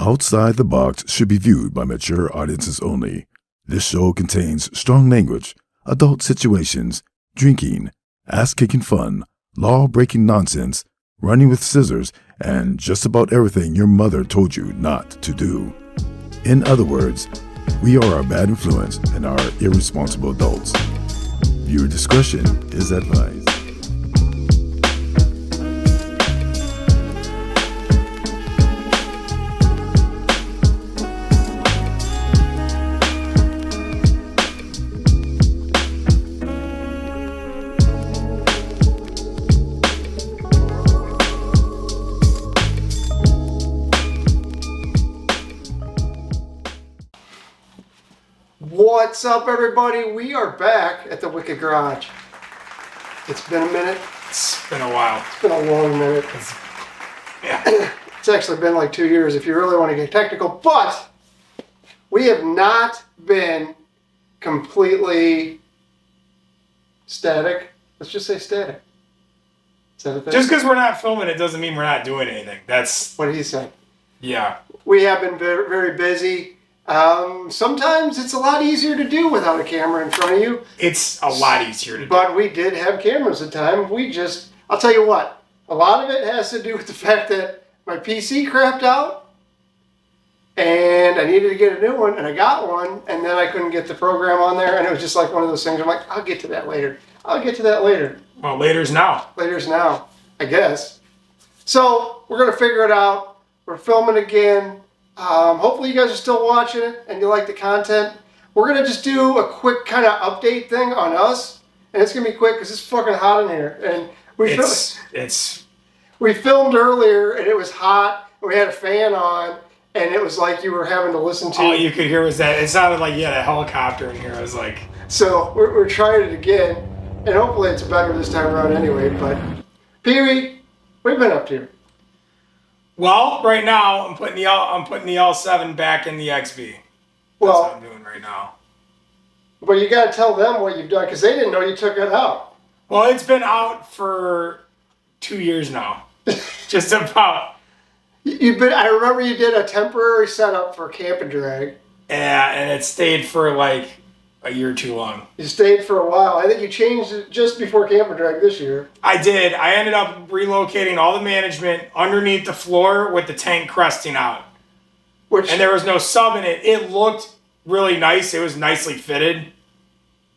Outside the Box should be viewed by mature audiences only. This show contains strong language, adult situations, drinking, ass-kicking fun, law-breaking nonsense, running with scissors, and just about everything your mother told you not to do. In other words, we are a bad influence and are irresponsible adults. Viewer discretion is advised. What's up, everybody? We are back at the Wicked Garage. It's been a minute. It's been a while. It's been a long minute. It's actually been like 2 years if you really want to get technical, but we have not been completely static. Let's just say static. Is that a thing? Just because we're not filming it doesn't mean we're not doing anything. That's what he said. Yeah. We have been very, very busy. Sometimes it's a lot easier to do without a camera in front of you. It's a lot easier to do. But we did have cameras at the time. I'll tell you what, a lot of it has to do with the fact that my PC crapped out and I needed to get a new one, and I got one, and then I couldn't get the program on there, and it was just like one of those things. I'm like, I'll get to that later. Well, later's now. Later's now, I guess. So we're going to figure it out. We're filming again. Hopefully you guys are still watching it and you like the content. We're going to just do a quick kind of update thing on us. And it's going to be quick because it's fucking hot in here. And we filmed earlier and it was hot. And we had a fan on and it was like you were having to listen to. All you could hear was that. It sounded like you had a helicopter in here. I was like. So we're trying it again. And hopefully it's better this time around anyway. But Pee-wee, what have you been up to? Well, right now I'm putting the L7 back in the XB. That's what I'm doing right now. But you got to tell them what you've done because they didn't know you took it out. Well, it's been out for 2 years now. Just about. I remember you did a temporary setup for Camp and Drag. Yeah, and it stayed for like a year too long. You stayed for a while. I think you changed it just before Camp and Drag this year. I did. I ended up relocating all the management underneath the floor with the tank cresting out. And there was no sub in it. It looked really nice. It was nicely fitted,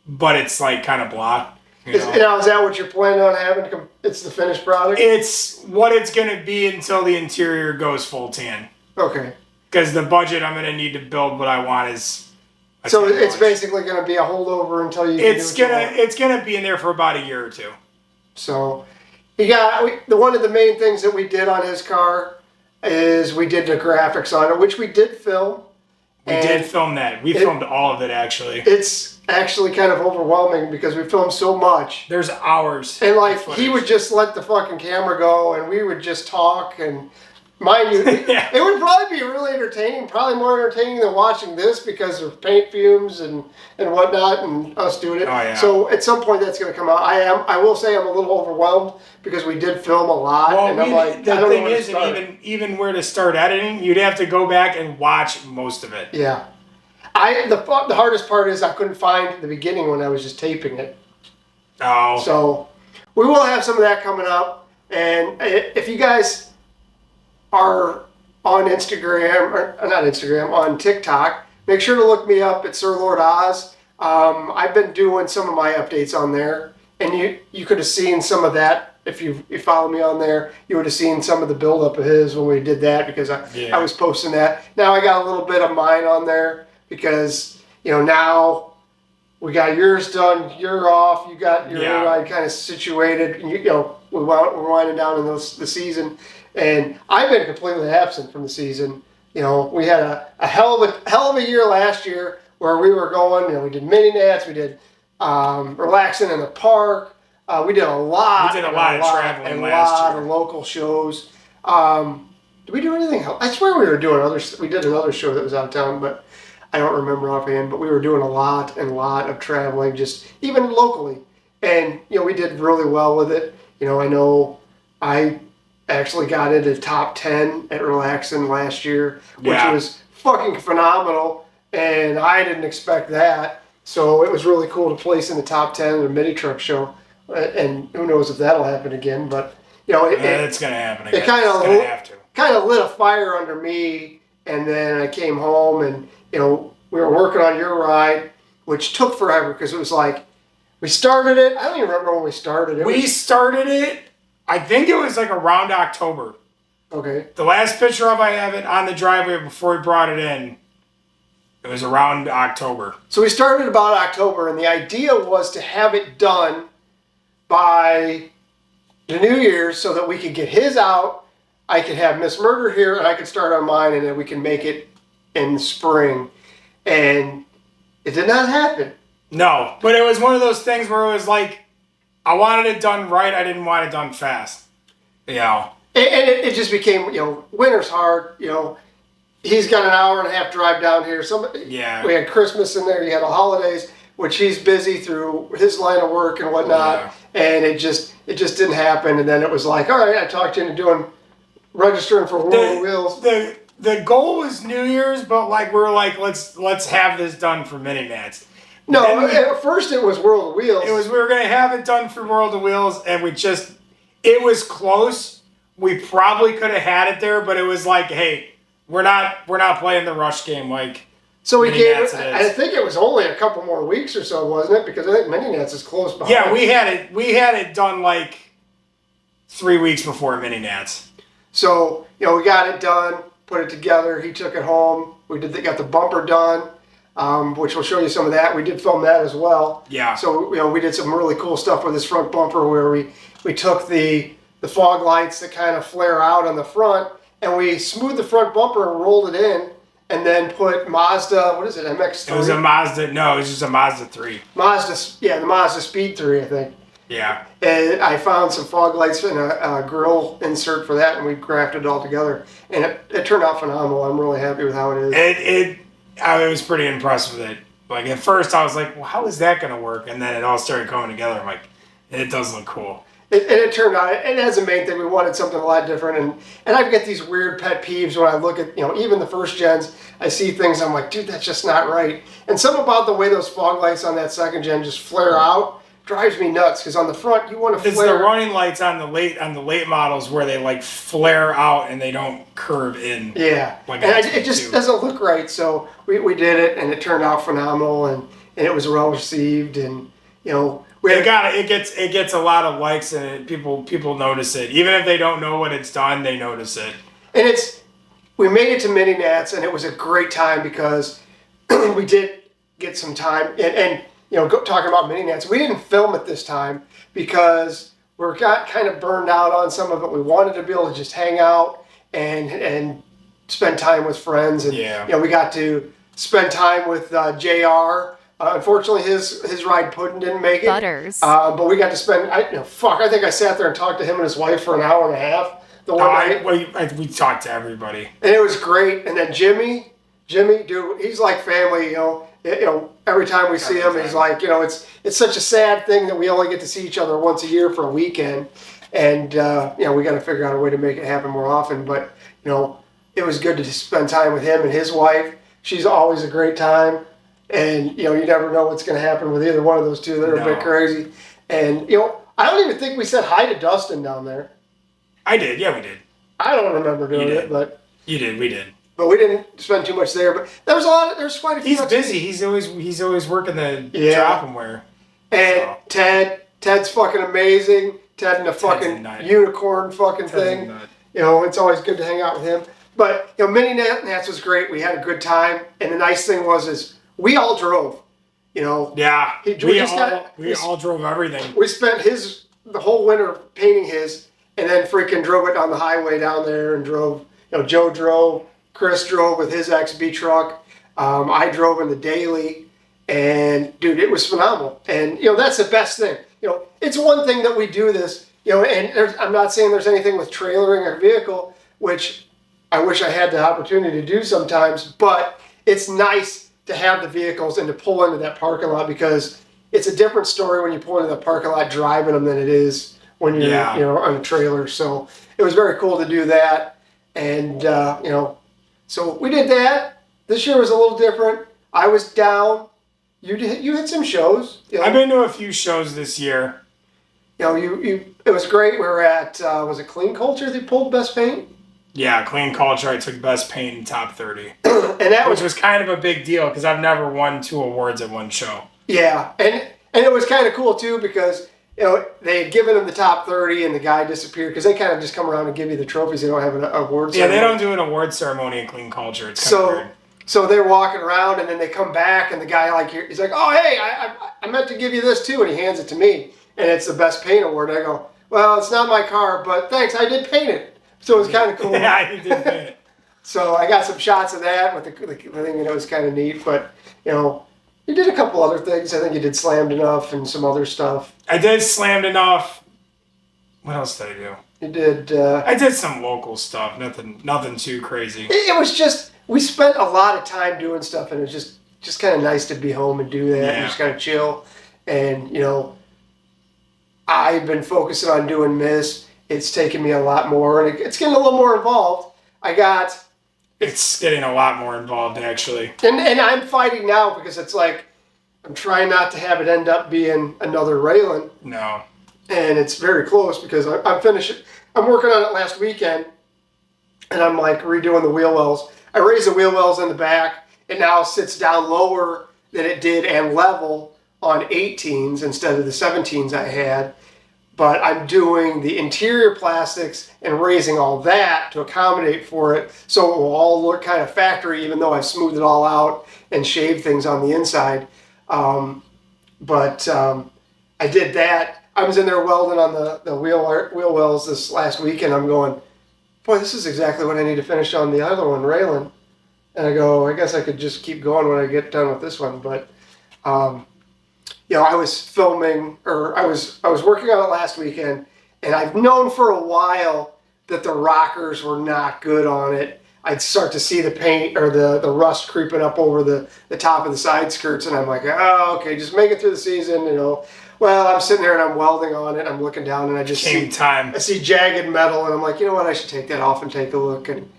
but it's like kind of blocked. Is that what you're planning on having? It's the finished product? It's what it's going to be until the interior goes full tan. Okay. Because the budget I'm going to need to build what I want is... So it's basically going to be a holdover until you. It's gonna be in there for about a year or two. So, one of the main things that we did on his car is we did the graphics on it, which we did film. We did film that. We filmed all of it actually. It's actually kind of overwhelming because we filmed so much. There's hours. And like he would just let the fucking camera go, and we would just talk and. Mind you, it would probably be really entertaining, probably more entertaining than watching this because of paint fumes and whatnot and us doing it. Oh, yeah. So at some point that's going to come out. I will say I'm a little overwhelmed because we did film a lot. Well, and I'm like, the thing is, even where to start editing, you'd have to go back and watch most of it. Yeah. The hardest part is I couldn't find the beginning when I was just taping it. Oh. So we will have some of that coming up. And if you guys are on Instagram, or not Instagram, on TikTok, make sure to look me up at Sir Lord Oz. I've been doing some of my updates on there, and you could have seen some of that if you follow me on there. You would have seen some of the buildup of his when we did that because I was posting that. Now I got a little bit of mine on there because now we got yours done, you're off, you got your ride kind of situated, and we're winding down in the season. And I've been completely absent from the season. We had a hell of a year last year where we were going. We did mini nats, we did relaxing in the park. We did a lot. We did a lot of traveling last year. A lot of local shows. Did we do anything else? I swear we were doing we did another show that was out of town, but I don't remember offhand. But we were doing a lot of traveling, just even locally. And we did really well with it. I know I actually got into the top 10 at Relaxin last year, which Yeah. was fucking phenomenal. And I didn't expect that. So it was really cool to place in the top 10 of the mini truck show. And who knows if that'll happen again. But, you know, it's going to happen again. It kind It's gonna have to. of lit a fire under me. And then I came home and, you know, we were working on your ride, which took forever because it was like, we started it. I don't even remember when we started it. We started it, I think it was like around October. Okay. The last picture of I have it on the driveway before we brought it in, it was around October. So we started about October, and the idea was to have it done by the New Year's so that we could get his out, I could have Miss Murder here, and I could start on mine, and then we can make it in the spring. And it did not happen. No, but it was one of those things where it was like, I wanted it done right, I didn't want it done fast. You know. And it just became, you know, winter's hard, you know. He's got an hour and a half drive down here. Yeah. We had Christmas in there, you had the holidays, which he's busy through his line of work and whatnot. Yeah. And it just didn't happen. And then it was like, all right, I talked you into registering for World of Wheels. The goal was New Year's, but like we're like, let's have this done for Mini Nats. No, at first it was World of Wheels. We were gonna have it done for World of Wheels, and it was close. We probably could have had it there, but it was like, hey, we're not playing the rush game like. So we gave it. I think it was only a couple more weeks or so, wasn't it? Because I think Mini Nats is close behind. Yeah, we had it done like 3 weeks before Mini Nats. So you know, we got it done, put it together. He took it home. Got the bumper done. Which will show you some of that. We did film that as well. Yeah. So, you know, we did some really cool stuff with this front bumper where we took the fog lights that kind of flare out on the front and we smoothed the front bumper and rolled it in and then put Mazda, what is it, MX-3? It was a Mazda, no, it was just a Mazda 3. The Mazda Speed 3, I think. Yeah. And I found some fog lights and a grill insert for that and we grafted it all together. And it turned out phenomenal. I'm really happy with how it is. I was pretty impressed with it. Like, at first I was like, well, how is that going to work? And then it all started coming together. I'm like, it does look cool. It turned out, and as a main thing, we wanted something a lot different. And I get these weird pet peeves when I look at, you know, even the first gens, I see things, I'm like, dude, that's just not right. And something about the way those fog lights on that second gen just flare out drives me nuts, because on the front, you want to flare. It's the running lights on the late models where they, like, flare out and they don't curve in. Yeah, like and it just doesn't look right, so we did it, and it turned out phenomenal, and it was well received, and, you know, it gets a lot of likes, and people notice it. Even if they don't know what it's done, they notice it. And we made it to Mini Nats, and it was a great time because we did get some time, and you know, talking about Mini Nats, we didn't film it this time because we got kind of burned out on some of it. We wanted to be able to just hang out and spend time with friends, and yeah. You know, we got to spend time with JR. Unfortunately, his ride Puddin' didn't make it. Butters. But we got to spend. I think I sat there and talked to him and his wife for an hour and a half. We talked to everybody, and it was great. And then Jimmy, dude, he's like family. You know, every time we see him, he's like, you know, it's such a sad thing that we only get to see each other once a year for a weekend, and you know, we got to figure out a way to make it happen more often. But you know, it was good to spend time with him and his wife. She's always a great time. And, you know, you never know what's going to happen with either one of those two. They're a bit crazy. And, you know, I don't even think we said hi to Dustin down there. I did. Yeah, we did. I don't remember doing it, but... You did. We did. But we didn't spend too much there. But there's quite a few... He's busy. He's always working the drop and wear. And so. Ted's fucking amazing. Ted and the fucking unicorn fucking thing. You know, it's always good to hang out with him. But, you know, Mini Nats was great. We had a good time. And the nice thing was we all drove, you know. Yeah, we all drove everything. We spent the whole winter painting his, and then freaking drove it on the highway down there and drove. You know, Joe drove, Chris drove with his XB truck. I drove in the daily, and dude, it was phenomenal. And you know, that's the best thing. You know, it's one thing that we do this. You know, and I'm not saying there's anything with trailering our vehicle, which I wish I had the opportunity to do sometimes, but it's nice to have the vehicles and to pull into that parking lot, because it's a different story when you pull into the parking lot driving them than it is when you're on a trailer. So it was very cool to do that. And, so we did that. This year was a little different. I was down. You hit some shows. I've been to a few shows this year. It was great. We were at, was it Clean Culture they pulled Best Paint? Yeah, Clean Culture. I took Best Paint in top 30. Which was kind of a big deal because I've never won 2 awards at one show. Yeah, and it was kind of cool too because they had given him the top 30 and the guy disappeared because they kind of just come around and give you the trophies. They don't have an award ceremony. Yeah, they don't do an award ceremony in Clean Culture. It's kind of weird. So they're walking around and then they come back and the guy he's like, oh hey, I meant to give you this too, and he hands it to me and it's the Best Paint award. And I go, well, it's not my car, but thanks, I did paint it. So it was kind of cool. Yeah, you did paint it. So I got some shots of that with the thing, and it was kind of neat. But you did a couple other things. I think you did Slammed Enough and some other stuff. I did Slammed Enough. What else did I do? You did. I did some local stuff. Nothing too crazy. It was just we spent a lot of time doing stuff, and it was just kind of nice to be home and do that and just kind of chill. And I've been focusing on doing this. It's taken me a lot more, and it's getting a little more involved. It's getting a lot more involved, actually. And I'm fighting now because it's like I'm trying not to have it end up being another Raylan. No. And it's very close because I'm finishing. I'm working on it last weekend, and I'm like redoing the wheel wells. I raised the wheel wells in the back. It now sits down lower than it did and level on 18s instead of the 17s I had. But I'm doing the interior plastics and raising all that to accommodate for it so it will all look kind of factory even though I've smoothed it all out and shaved things on the inside. But I did that. I was in there welding on the wheel wells this last week and I'm going, boy, this is exactly what I need to finish on the other one, Raylan. And I go, I guess I could just keep going when I get done with this one. But I was filming, or I was working on it last weekend, and I've known for a while that the rockers were not good on it. I'd start to see the paint or the rust creeping up over the top of the side skirts, and I'm like, oh, okay, just make it through the season, Well, I'm sitting there and I'm welding on it. I'm looking down and I just see jagged metal, and I'm like, you know what? I should take that off and take a look. And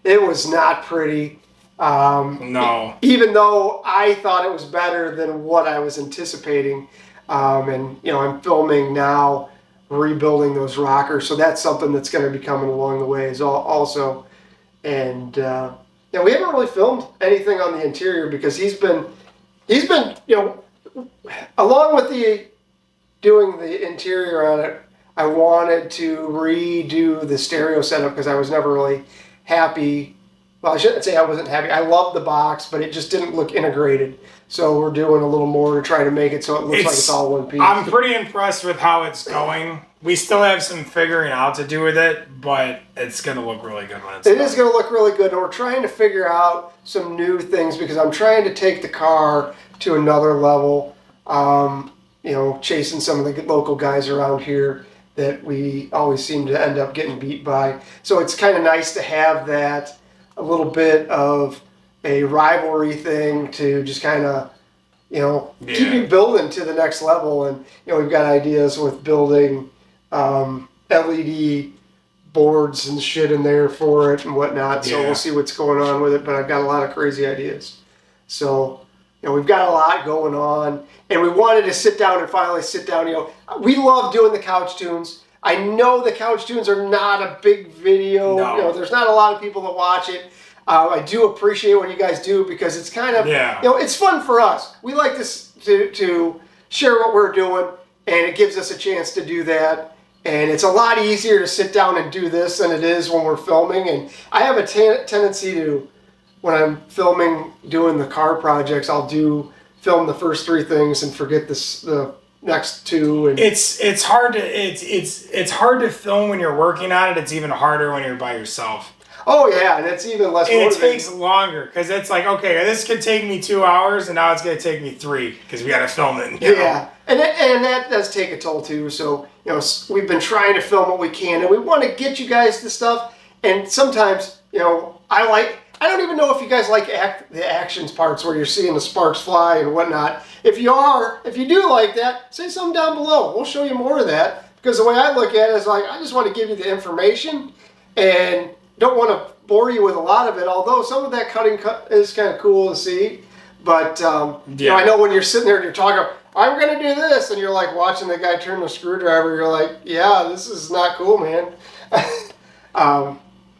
it was not pretty. No. Even though I thought it was better than what I was anticipating. I'm filming now, rebuilding those rockers. So that's something that's going to be coming along the way also. And we haven't really filmed anything on the interior because he's been, along with doing the interior on it, I wanted to redo the stereo setup because I was never really happy. Well, I shouldn't say I wasn't happy. I loved the box, but it just didn't look integrated. So we're doing a little more to try to make it so it looks like it's all one piece. I'm pretty impressed with how it's going. We still have some figuring out to do with it, but it's going to look really good when it's done. It is going to look really good, and we're trying to figure out some new things because I'm trying to take the car to another level. Chasing some of the local guys around here that we always seem to end up getting beat by. So it's kind of nice to have that. A little bit of a rivalry thing to just kind of, keep you building to the next level. And, we've got ideas with building LED boards and shit in there for it and whatnot. So we'll see what's going on with it. But I've got a lot of crazy ideas. So, we've got a lot going on. And we wanted to finally sit down. We love doing the couch tunes. I know the couch tunes are not a big video. No. There's not a lot of people that watch it. I do appreciate what you guys do because it's kind of, it's fun for us. We like this to share what we're doing, and it gives us a chance to do that. And it's a lot easier to sit down and do this than it is when we're filming. And I have a tendency to, when I'm filming, doing the car projects, I'll film the first 3 things and forget the next 2. And it's hard to film when you're working on it. It's even harder when you're by yourself. Oh yeah, and it's even less. And it takes longer because it's like, okay, this could take me 2 hours, and now it's going to take me 3 because we got to film it. Yeah, and that does take a toll too. So we've been trying to film what we can, and we want to get you guys the stuff. And sometimes I don't even know if you guys like the actions parts where you're seeing the sparks fly and whatnot. If you do like that, say something down below. We'll show you more of that Because the way I look at it is like, I just want to give you the information and don't want to bore you with a lot of it, although some of that cutting is kind of cool to see. But you know, I know when you're sitting there and you're talking, I'm going to do this, and you're like watching the guy turn the screwdriver, you're like, yeah, this is not cool, man.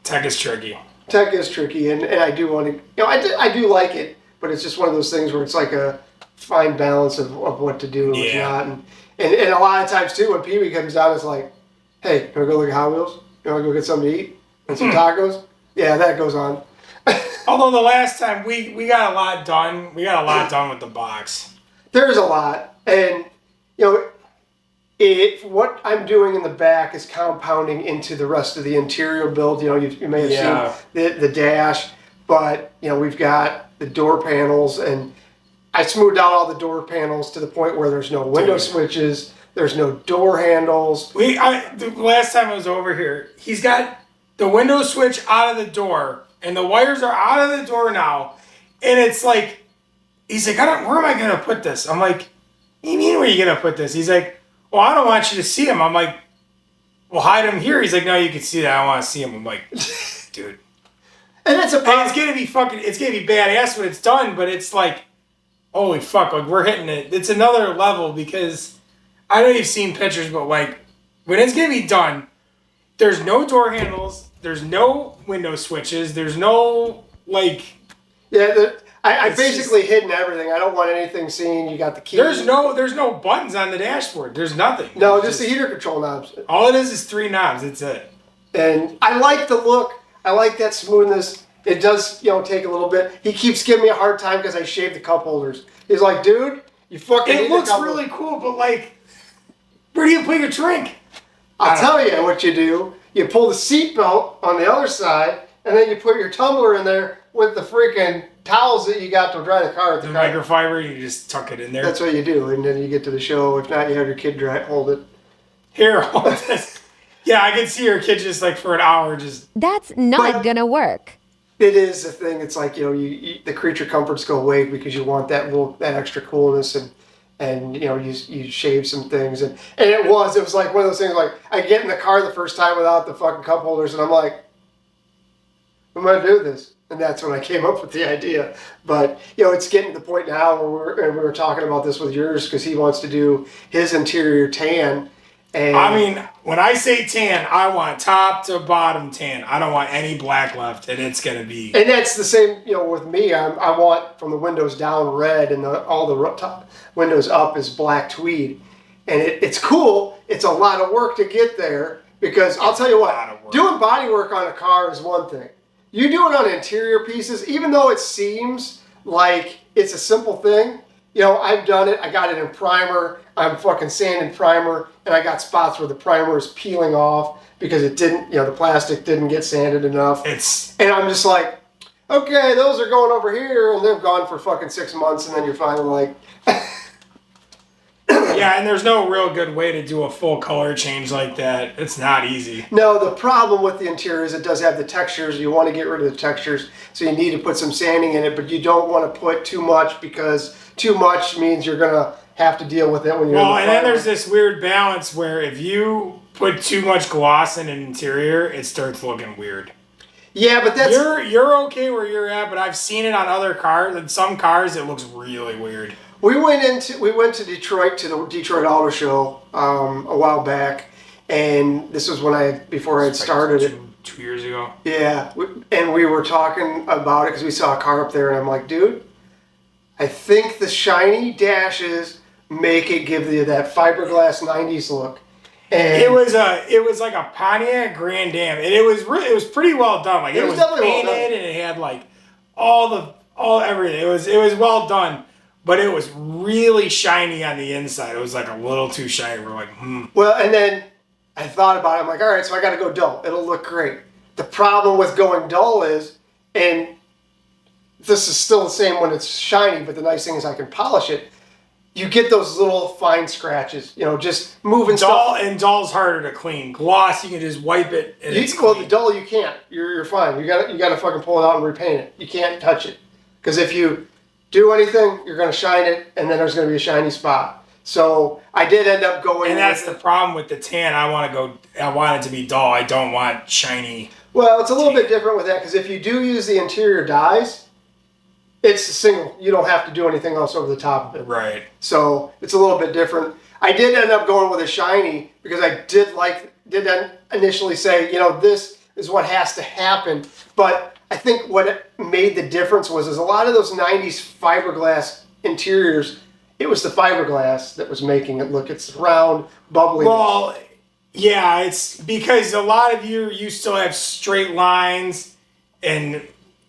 Tech is tricky. Tech is tricky, and I do want to, you know, I do like it, but it's just one of those things where it's like a fine balance of what to do and what's not. And a lot of times, too, when Pee-wee comes out, it's like, hey, you want to go look at Hot Wheels? You want to go get something to eat? And some tacos? Yeah, that goes on. Although the last time we got a lot done. We got a lot done with the box. There's a lot. And, you know, what I'm doing in the back is compounding into the rest of the interior build. You know, you may have seen the dash, but, you know, we've got the door panels, and I smoothed out all the door panels to the point where there's no window switches, there's no door handles. The last time I was over here, he's got the window switch out of the door, and the wires are out of the door now, and it's like, he's like, where am I gonna put this? I'm like, what do you mean where are you gonna put this? He's like, well, I don't want you to see him. I'm like, well, hide him here. He's like, no, you can see that. I don't want to see him. I'm like, dude. And that's a problem. It's gonna be badass when it's done, but it's like, holy fuck, like we're hitting it. It's another level because I know you've seen pictures, but like when it's gonna be done, there's no door handles, there's no window switches, there's no like. Yeah, I basically hidden everything. I don't want anything seen. You got the key. There's no buttons on the dashboard. There's nothing. No, just the heater control knobs. All it is 3 knobs. That's it. And I like the look. I like that smoothness. It does, you know, take a little bit. He keeps giving me a hard time because I shaved the cup holders. He's like, dude, you fucking. It looks really cool, but like, where do you put your drink? I'll tell you what you do. You pull the seat belt on the other side, and then you put your tumbler in there with the freaking towels that you got to dry the car. The microfiber, you just tuck it in there. That's what you do, and then you get to the show. If not, you have your kid hold it. Here, hold this. Yeah, I can see your kid just like for an hour just. That's not gonna work. It is a thing. It's like, you know, the creature comforts go away because you want that extra coolness, and you know, you shave some things, and it was like one of those things. Like I get in the car the first time without the fucking cup holders, and I'm like, I'm gonna do this. And that's when I came up with the idea. But, you know, it's getting to the point now where we were talking about this with yours because he wants to do his interior tan. And I mean, when I say tan, I want top to bottom tan. I don't want any black left, and it's going to be. And that's the same, you know, with me. I want from the windows down red and all the top windows up is black tweed. And it's cool. It's a lot of work to get there because I'll tell you what, doing body work on a car is one thing. You do it on interior pieces, even though it seems like it's a simple thing. You know, I've done it. I got it in primer. I'm fucking sanding primer, and I got spots where the primer is peeling off because it didn't, you know, the plastic didn't get sanded enough. And I'm just like, okay, those are going over here, and they've gone for fucking 6 months, and then you're finally like. Yeah, and there's no real good way to do a full color change like that. It's not easy. No, the problem with the interior is it does have the textures. You want to get rid of the textures, so you need to put some sanding in it, but you don't want to put too much because too much means you're going to have to deal with it when you're in the and then there's this weird balance where if you put too much gloss in an interior, it starts looking weird. Yeah, but that's... You're okay where you're at, but I've seen it on other cars. In some cars, it looks really weird. We went to Detroit to the Detroit Auto Show a while back, and this was before I had started it. 2 years ago. Yeah, and we were talking about it because we saw a car up there, and I'm like, dude, I think the shiny dashes make it give you that fiberglass '90s look. And it was like a Pontiac Grand Am, and it was pretty well done. Like it was painted, and it had like all everything. It was well done. But it was really shiny on the inside. It was like a little too shiny. We're like, Well, and then I thought about it. I'm like, all right, so I got to go dull. It'll look great. The problem with going dull is, and this is still the same when it's shiny, but the nice thing is I can polish it. You get those little fine scratches, you know, just moving stuff. And dull's harder to clean. Gloss, you can just wipe it. And the dull you can't. You're fine. You got to fucking pull it out and repaint it. You can't touch it because if you do anything, you're going to shine it, and then there's going to be a shiny spot. So I did end up going. And that's the problem with the tan. I want it to be dull. I don't want shiny. Well, it's a little bit different with that because if you do use the interior dyes, it's a single. You don't have to do anything else over the top of it. Right. So it's a little bit different. I did end up going with a shiny because I did initially say, this is what has to happen. But I think what made the difference was a lot of those 90s fiberglass interiors, it was the fiberglass that was making it look, it's round, bubbly. Well, yeah, it's because a lot of you still have straight lines and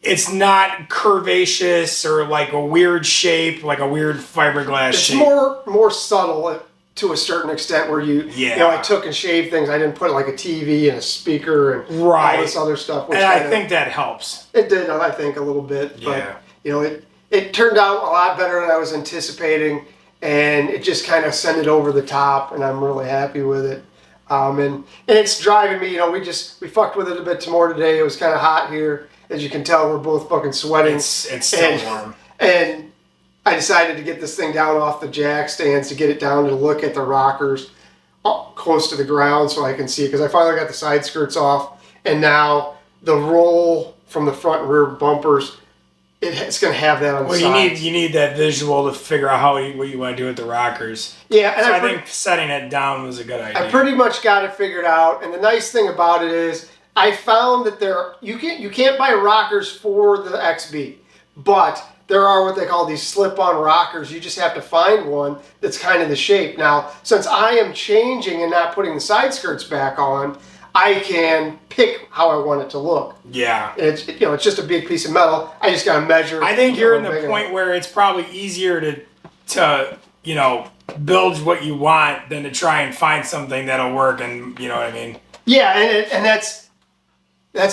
it's not curvaceous or like a weird shape, like a weird fiberglass shape. It's more subtle to a certain extent where I took and shaved things. I didn't put like a TV and a speaker and all this other stuff. And I think that helps. It did, I think, a little bit. But, it turned out a lot better than I was anticipating. And it just kind of sent it over the top. And I'm really happy with it. And it's driving me, we fucked with it a bit more today. It was kind of hot here. As you can tell, we're both fucking sweating. It's still warm. And I decided to get this thing down off the jack stands to get it down to look at the rockers close to the ground so I can see it. Because I finally got the side skirts off. And now the roll from the front and rear bumpers, it's going to have that on the sides. You need that visual to figure out what you want to do with the rockers. Yeah, and so I think setting it down was a good idea. I pretty much got it figured out. And the nice thing about it is I found that you can't buy rockers for the XB, but there are what they call these slip-on rockers. You just have to find one that's kind of the shape. Now, since I am changing and not putting the side skirts back on, I can pick how I want it to look. Yeah. And it's just a big piece of metal. I just got to measure. I think you're in the point where it's probably easier to build what you want than to try and find something that'll work, and you know what I mean? Yeah, and that's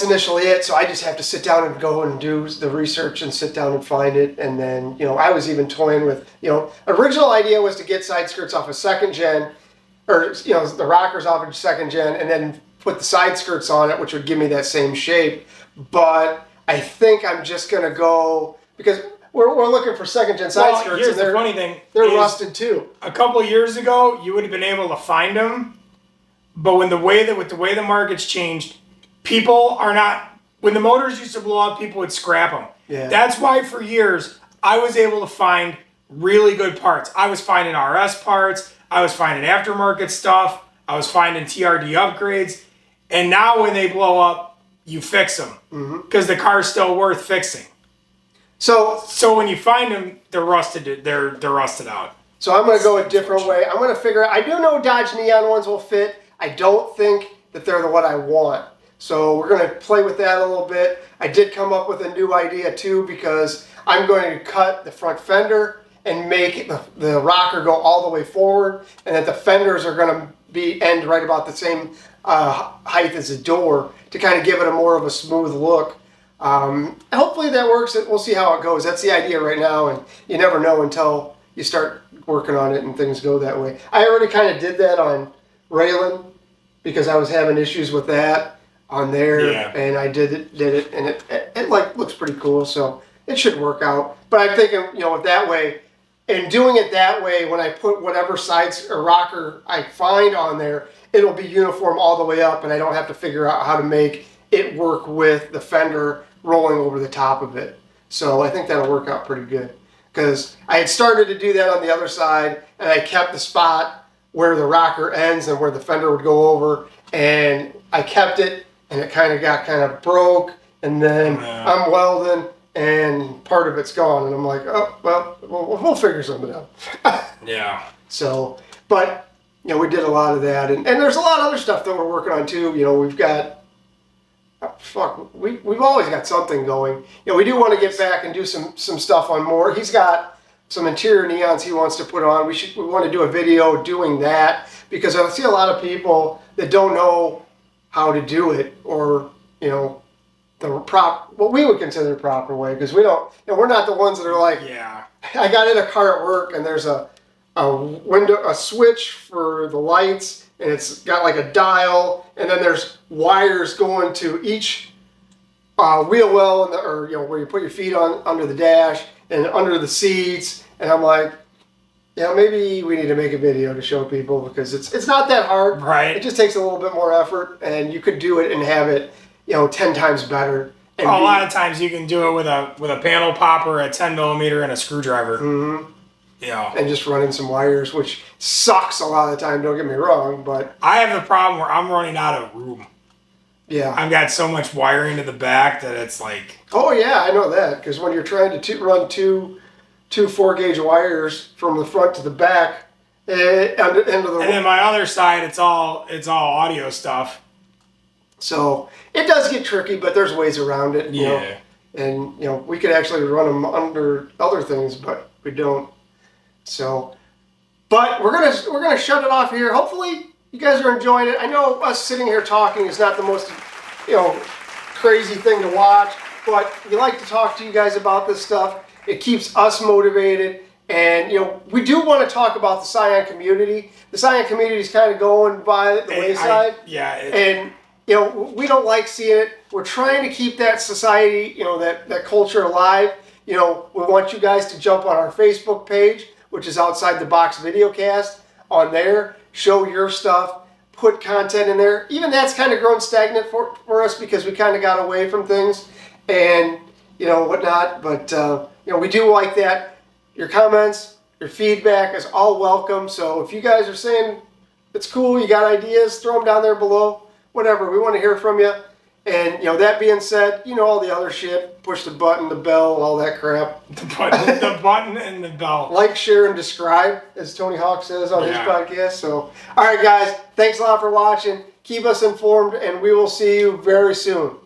initially it. So I just have to sit down and go and do the research and sit down and find it. And then, I was even toying with, original idea was to get side skirts off of second gen, or, the rockers off of second gen, and then put the side skirts on it, which would give me that same shape. But I think I'm just going to go, because we're looking for second gen side skirts. Here's the funny thing. They're rusted too. A couple of years ago, you would have been able to find them. But with the way the market's changed, people are not. When the motors used to blow up, people would scrap them. Yeah. That's why for years I was able to find really good parts. I was finding RS parts. I was finding aftermarket stuff. I was finding TRD upgrades. And now when they blow up, you fix them because the car's still worth fixing. So when you find them, they're rusted. They're rusted out. So I'm going to go a different way. I'm going to figure out. I do know Dodge Neon ones will fit. I don't think that they're what I want. So we're going to play with that a little bit. I did come up with a new idea too, because I'm going to cut the front fender and make the rocker go all the way forward, and that the fenders are going to end right about the same height as the door to kind of give it a more of a smooth look. Hopefully that works. We'll see how it goes. That's the idea right now, and you never know until you start working on it and things go that way. I already kind of did that on Raylan because I was having issues with that on there, and I did it, and it like looks pretty cool, so it should work out. But I'm thinking, that way, and doing it that way, when I put whatever sides or rocker I find on there, it'll be uniform all the way up, and I don't have to figure out how to make it work with the fender rolling over the top of it. So I think that'll work out pretty good, because I had started to do that on the other side, and I kept the spot where the rocker ends and where the fender would go over, and I kept it, and it kind of broke, and then I'm welding, and part of it's gone, and I'm like, oh, well, we'll figure something out. Yeah. So, but, we did a lot of that, and there's a lot of other stuff that we're working on too. We've got, we've always got something going. We do want to get back and do some stuff on more. He's got some interior neons he wants to put on. We want to do a video doing that, because I see a lot of people that don't know how to do it, or, what we would consider the proper way, because we don't, we're not the ones that are like, I got in a car at work and there's a switch for the lights, and it's got like a dial, and then there's wires going to each wheel well, where you put your feet on under the dash and under the seats, and I'm like, Yeah, maybe we need to make a video to show people because it's not that hard. Right. It just takes a little bit more effort, and you could do it and have it, 10 times better. And a lot of times you can do it with a panel popper, a 10 millimeter, and a screwdriver. Mm-hmm. Yeah. And just running some wires, which sucks a lot of the time. Don't get me wrong, but I have the problem where I'm running out of room. Yeah. I've got so much wiring to the back that it's like. Oh yeah, I know that because when you're trying to run two 4-gauge wires from the front to the back, and then my other side, it's all audio stuff. So it does get tricky, but there's ways around it. You know? And we could actually run them under other things, but we don't. So, but we're gonna shut it off here. Hopefully you guys are enjoying it. I know us sitting here talking is not the most crazy thing to watch, but we like to talk to you guys about this stuff. It keeps us motivated, and we do want to talk about the Scion community. The Scion community is kind of going by the wayside. And we don't like seeing it. We're trying to keep that society, that culture alive. We want you guys to jump on our Facebook page, which is Outside the Box Videocast. On there, show your stuff, put content in there. Even that's kind of grown stagnant for us because we kind of got away from things and whatnot. But we do like that. Your comments, your feedback is all welcome. So if you guys are saying it's cool, you got ideas, throw them down there below. Whatever, we want to hear from you. And that being said, all the other shit, push the button, the bell, all that crap. The button and the bell. Like, share, and describe, as Tony Hawk says on his podcast. So, all right, guys, thanks a lot for watching. Keep us informed, and we will see you very soon.